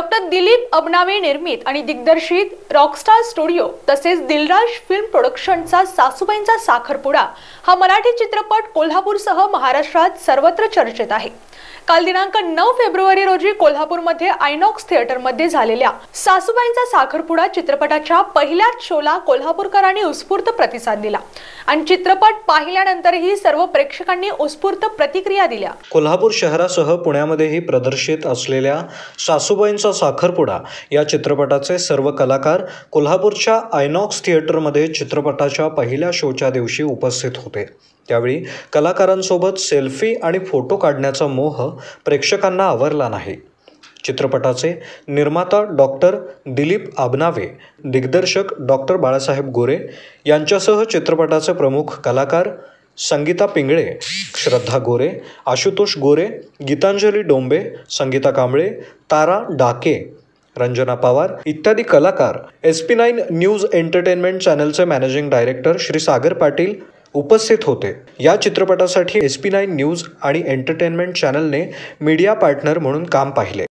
Doctor Dilip अबनावे निर्मित आणि दिग्दर्शित रॉकस्टार स्टुडिओ तसेच दिलराज फिल्म प्रोडक्शनचा सासूबाईंचा साखरपुडा हा मराठी चित्रपट कोल्हापूरसह महाराष्ट्रात सर्वत्र चर्चेत आहे। काल दिनांक 9 फेब्रुवारी रोजी कोल्हापूरमध्ये आयनॉक्स थिएटरमध्ये झालेल्या सासूबाईंचा साखरपुडा चित्रपटाच्या पहिल्याच शोला कोल्हापूरकरांनी उत्स्फूर्त प्रतिसाद दिला आणि चित्रपट पाहिल्यानंतरही सर्व प्रेक्षकांनी उत्स्फूर्त प्रतिक्रिया दिल्या। कोल्हापूर शहरासह पुण्यामध्येही प्रदर्शित असलेल्या सासूबाईंचा साखरपुडा या चित्रपटाचे सर्व कलाकार कोल्हापूरच्या आयनॉक्स थिएटरमध्ये चित्रपटाच्या पहिल्या शोच्या दिवशी उपस्थित होते। त्यावेळी कलाकारांसोबत सेल्फी आणि फोटो काढण्याचा मोह प्रेक्षकांना आवरला नाही। चित्रपटाचे निर्माता डॉक्टर दिलीप अबनावे, दिग्दर्शक डॉक्टर बाळासाहेब गोरे यांच्यासह चित्रपटाचे प्रमुख कलाकार संगीता पिंगळे, श्रद्धा गोरे, आशुतोष गोरे, गीतांजली डोंबे, संगीता कांबळे, तारा डाके, रंजना पवार इत्यादी कलाकार SP9 न्यूज एंटरटेनमेंट चॅनलचे मॅनेजिंग डायरेक्टर श्री सागर पाटील उपस्थित होते। या चित्रपटासाठी SP9 न्यूज आणि एंटरटेनमेंट चॅनलने मीडिया पार्टनर म्हणून काम पाहिले।